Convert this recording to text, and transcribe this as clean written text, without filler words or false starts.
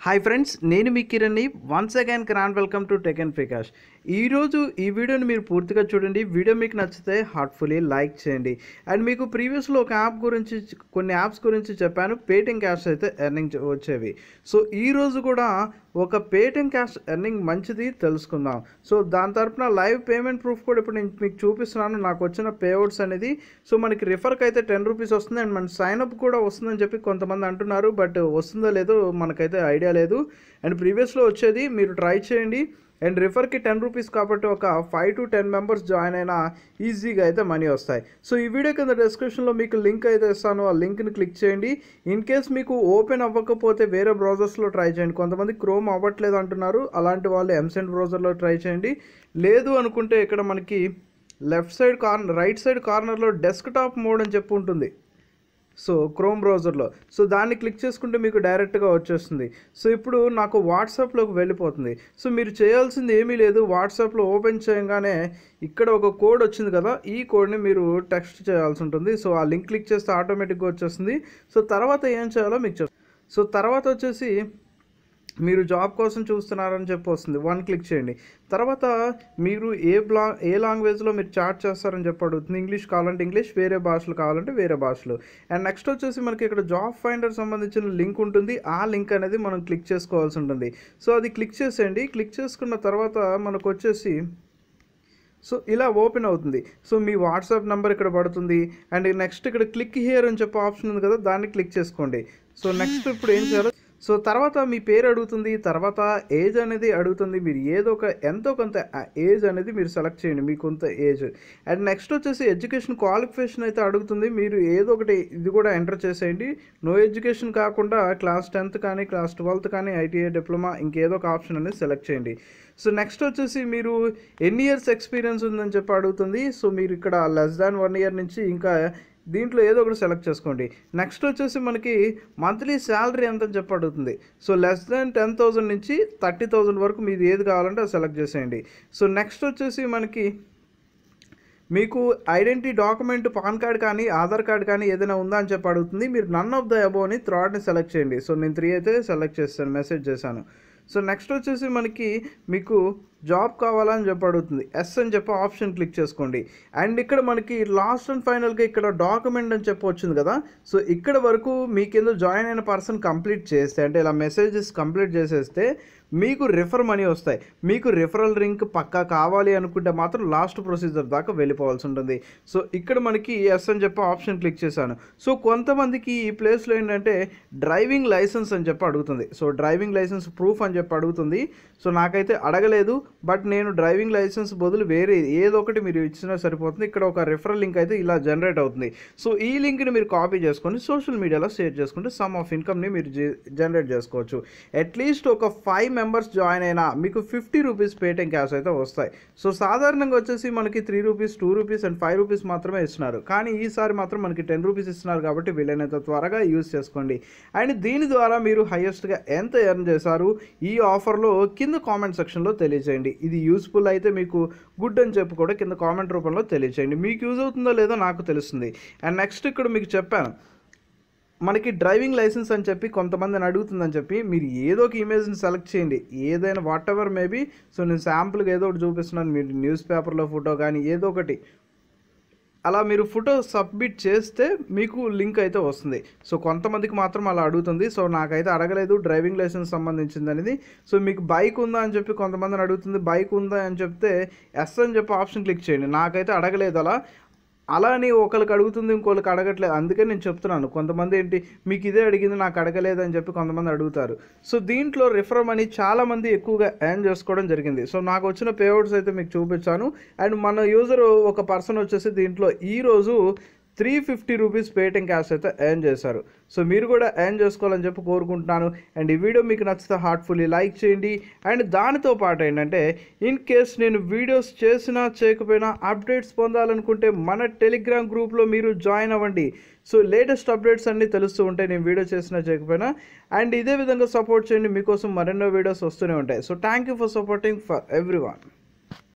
Hi friends, నేను మీ కిరణ్ని. Once again grand welcome to tech and Prakash. ఈరోజు ఈ వీడియోని మీరు పూర్తిగా చూడండి. వీడియో మీకు నచ్చితే హార్ట్ఫుల్లీ లైక్ చేయండి. అండ్ మీకు ప్రీవియస్లో ఒక యాప్ గురించి, కొన్ని యాప్స్ గురించి చెప్పాను, పేటిఎం క్యాష్ అయితే ఎర్నింగ్ వచ్చేవి. సో ఈరోజు కూడా ఒక పేటిఎం క్యాష్ ఎర్నింగ్ మంచిది తెలుసుకుందాం. సో దాని తరపున లైవ్ పేమెంట్ ప్రూఫ్ కూడా ఇప్పుడు నేను మీకు చూపిస్తున్నాను. నాకు వచ్చిన పేఅవుట్స్ అనేది. సో మనకి రిఫర్కి అయితే 10 రూపీస్ వస్తుంది. అండ్ మన సైన్అప్ కూడా వస్తుందని చెప్పి కొంతమంది అంటున్నారు. బట్ వస్తుందో లేదో మనకైతే ఐడియా లేదు. అండ్ ప్రీవియస్లో వచ్చేది, మీరు ట్రై చేయండి. అండ్ రిఫర్కి 10 రూపీస్ కాబట్టి ఒక 5 to 10 మెంబర్స్ జాయిన్ అయినా ఈజీగా అయితే మనీ వస్తాయి. సో ఈ వీడియో కింద డిస్క్రిప్షన్లో మీకు లింక్ అయితే ఇస్తాను. ఆ లింక్ని క్లిక్ చేయండి. ఇన్ కేస్ మీకు ఓపెన్ అవ్వకపోతే వేరే బ్రౌజర్స్లో ట్రై చేయండి. కొంతమంది క్రోమ్ అవ్వట్లేదు అంటున్నారు. అలాంటి వాళ్ళు ఎంసెంట్ బ్రౌజర్లో ట్రై చేయండి. లేదు అనుకుంటే ఇక్కడ మనకి రైట్ సైడ్ కార్నర్లో డెస్క్టాప్ మోడ్ అని చెప్పి ఉంటుంది. సో క్రోమ్ బ్రౌజర్లో, సో దాన్ని క్లిక్ చేసుకుంటే మీకు డైరెక్ట్గా వచ్చేస్తుంది. సో ఇప్పుడు నాకు వాట్సాప్లోకి వెళ్ళిపోతుంది. సో మీరు చేయాల్సింది ఏమీ లేదు. వాట్సాప్లో ఓపెన్ చేయగానే ఇక్కడ ఒక కోడ్ వచ్చింది కదా, ఈ కోడ్ని మీరు టెక్స్ట్ చేయాల్సి ఉంటుంది. సో ఆ లింక్ క్లిక్ చేస్తే ఆటోమేటిక్గా వచ్చేస్తుంది. సో తర్వాత ఏం చేయాలో మీకు చెప్తాను. సో తర్వాత వచ్చేసి మీరు జాబ్ కోసం చూస్తున్నారని చెప్పి వస్తుంది. 1 క్లిక్ చేయండి. తర్వాత మీరు ఏ లాంగ్వేజ్లో మీరు చాట్ చేస్తారని చెప్పి అడుగుతుంది. ఇంగ్లీష్ కావాలంటే ఇంగ్లీష్, వేరే భాషలు కావాలంటే వేరే భాషలు. అండ్ నెక్స్ట్ వచ్చేసి మనకి ఇక్కడ జాబ్ ఫైండర్ సంబంధించిన లింక్ ఉంటుంది. ఆ లింక్ అనేది మనం క్లిక్ చేసుకోవాల్సి ఉంటుంది. సో అది క్లిక్ చేసేయండి. క్లిక్ చేసుకున్న తర్వాత మనకు వచ్చేసి సో ఇలా ఓపెన్ అవుతుంది. సో మీ వాట్సాప్ నెంబర్ ఇక్కడ పడుతుంది. అండ్ నెక్స్ట్ ఇక్కడ క్లిక్ హియర్ అని చెప్పి ఆప్షన్ ఉంది కదా, దాన్ని క్లిక్ చేసుకోండి. సో నెక్స్ట్ ఇప్పుడు ఏం చేయాలో, సో తర్వాత మీ పేరు అడుగుతుంది. తర్వాత ఏజ్ అనేది అడుగుతుంది. మీరు ఎంతో కొంత ఏజ్ అనేది మీరు సెలెక్ట్ చేయండి, మీ కొంత ఏజ్. అండ్ నెక్స్ట్ వచ్చేసి ఎడ్యుకేషన్ క్వాలిఫికేషన్ అయితే అడుగుతుంది. మీరు ఏదో ఒకటి ఇది కూడా ఎంటర్ చేసేయండి. నో ఎడ్యుకేషన్ కాకుండా క్లాస్ 10th కానీ క్లాస్ 12th కానీ ఐటీఐ డిప్లొమా ఇంకేదో ఒక ఆప్షన్ అనేది సెలెక్ట్ చేయండి. సో నెక్స్ట్ వచ్చేసి మీరు ఎన్ని ఇయర్స్ ఎక్స్పీరియన్స్ ఉందని చెప్పి అడుగుతుంది. సో మీరు ఇక్కడ <1 year నుంచి ఇంకా దీంట్లో ఏదో ఒకటి సెలెక్ట్ చేసుకోండి. నెక్స్ట్ వచ్చేసి మనకి మంత్లీ శాలరీ ఎంత అని చెప్పి అడుగుతుంది. సో <10,000 నుంచి 30,000 వరకు మీరు ఏది కావాలంటే అది సెలెక్ట్ చేసేయండి. సో నెక్స్ట్ వచ్చేసి మనకి మీకు ఐడెంటిటీ డాక్యుమెంట్ పాన్ కార్డ్ కానీ ఆధార్ కార్డ్ కానీ ఏదైనా ఉందా అని చెప్పి అడుగుతుంది. మీరు నన్ ఆఫ్ ద అబోవ్ అని 3ని సెలెక్ట్ చేయండి. సో నేను 3 అయితే సెలెక్ట్ చేస్తాను, మెసేజ్ చేశాను. సో నెక్స్ట్ వచ్చేసి మీకు జాబ్ కావాలని చెప్పి అడుగుతుంది. ఎస్ అని చెప్పి ఆప్షన్ క్లిక్ చేసుకోండి. అండ్ ఇక్కడ మనకి లాస్ట్ అండ్ ఫైనల్గా ఇక్కడ డాక్యుమెంట్ అని చెప్పి వచ్చింది కదా. సో ఇక్కడ వరకు మీ కింద జాయిన్ అయిన పర్సన్ కంప్లీట్ చేస్తే, అంటే ఇలా మెసేజెస్ కంప్లీట్ చేసేస్తే మీకు రిఫర్ మనీ వస్తాయి. మీకు రిఫరల్ లింక్ పక్కా కావాలి అనుకుంటే మాత్రం లాస్ట్ ప్రొసీజర్ దాకా వెళ్ళిపోవాల్సి ఉంటుంది. సో ఇక్కడ మనకి ఎస్ అని చెప్పి ఆప్షన్ క్లిక్ చేశాను. సో కొంతమందికి ఈ ప్లేస్లో ఏంటంటే డ్రైవింగ్ లైసెన్స్ అని చెప్పి అడుగుతుంది. సో డ్రైవింగ్ లైసెన్స్ ప్రూఫ్ అని చెప్పి అడుగుతుంది. సో నాకైతే అడగలేదు, బట్ నేను డ్రైవింగ్ లైసెన్స్ బదులు వేరే ఏదో ఒకటి మీరు ఇచ్చినా సరిపోతుంది. ఇక్కడ ఒక రిఫరల్ లింక్ అయితే ఇలా జనరేట్ అవుతుంది. సో ఈ లింక్ని మీరు కాపీ చేసుకొని సోషల్ మీడియాలో షేర్ చేసుకుంటే సమ్ ఆఫ్ ఇన్కమ్ని మీరు జనరేట్ చేసుకోవచ్చు. అట్లీస్ట్ ఒక 5 మెంబర్స్ జాయిన్ అయినా మీకు 50 రూపీస్ పేటిఎం క్యాష్ అయితే వస్తాయి. సో సాధారణంగా వచ్చేసి మనకి 3 రూపీస్, 2 రూపీస్ అండ్ 5 రూపీస్ మాత్రమే ఇస్తున్నారు. కానీ ఈసారి మాత్రం మనకి 10 రూపీస్ ఇస్తున్నారు కాబట్టి వీలైనంత త్వరగా యూజ్ చేసుకోండి. అండ్ దీని ద్వారా మీరు హైయెస్ట్గా ఎంత ఎర్న్ చేశారు ఈ ఆఫర్లో కింద కామెంట్ సెక్షన్లో తెలియజేయండి. ఇది యూస్ఫుల్ అయితే మీకు గుడ్ అని చెప్పి కూడా కింద కామెంట్ రూపంలో తెలియజేయండి. మీకు యూజ్ అవుతుందో లేదో నాకు తెలుస్తుంది. అండ్ నెక్స్ట్ ఇక్కడ మీకు చెప్పాను, మనకి డ్రైవింగ్ లైసెన్స్ అని చెప్పి కొంతమందిని అడుగుతుందని చెప్పి మీరు ఏదో ఒక ఇమేజ్ని సెలెక్ట్ చేయండి, ఏదైనా వాట్ ఎవర్ మేబీ. సో నేను శాంపుల్గా ఏదో ఒకటి చూపిస్తున్నాను. మీరు న్యూస్ పేపర్లో ఫోటో కానీ ఏదో ఒకటి అలా మీరు ఫోటో సబ్మిట్ చేస్తే మీకు లింక్ అయితే వస్తుంది. సో కొంతమందికి మాత్రం అలా అడుగుతుంది. సో నాకైతే అడగలేదు డ్రైవింగ్ లైసెన్స్ సంబంధించింది అనేది. సో మీకు బైక్ ఉందా అని చెప్పి కొంతమందిని అడుగుతుంది. బైక్ ఉందా అని చెప్తే ఎస్ అని చెప్పి ఆప్షన్ క్లిక్ చేయండి. నాకైతే అడగలేదు అలా అని ఒకరికి అడుగుతుంది, ఇంకొకరికి అడగట్లేదు. అందుకే నేను చెప్తున్నాను. కొంతమంది ఏంటి మీకు ఇదే అడిగింది నాకు అడగలేదు అని చెప్పి కొంతమంది అడుగుతారు. సో దీంట్లో రిఫర్ మనీ చాలామంది ఎక్కువగా ఎర్న్ చేసుకోవడం జరిగింది. సో నాకు వచ్చిన పేఅవుట్స్ అయితే మీకు చూపించాను. అండ్ మన యూజర్ ఒక పర్సన్ వచ్చేసి దీంట్లో ఈరోజు 350 రూపీస్ పేటిఎం క్యాష్ అయితే ఎర్న్ చేశారు. సో మీరు కూడా ఎర్న్ చేసుకోవాలని చెప్పి కోరుకుంటున్నాను. అండ్ ఈ వీడియో మీకు నచ్చితే హార్ట్ఫుల్లీ లైక్ చేయండి. అండ్ దానితో పాటు ఏంటంటే ఇన్ కేస్ నేను వీడియోస్ చేసినా చేయకపోయినా అప్డేట్స్ పొందాలనుకుంటే మన టెలిగ్రామ్ గ్రూప్లో మీరు జాయిన్ అవ్వండి. సో లేటెస్ట్ అప్డేట్స్ అన్నీ తెలుస్తూ ఉంటాయి నేను వీడియో చేసినా చేయకపోయినా. అండ్ ఇదే విధంగా సపోర్ట్ చేయండి, మీకోసం మరెన్నో వీడియోస్ వస్తూనే ఉంటాయి. So thank you for supporting for everyone.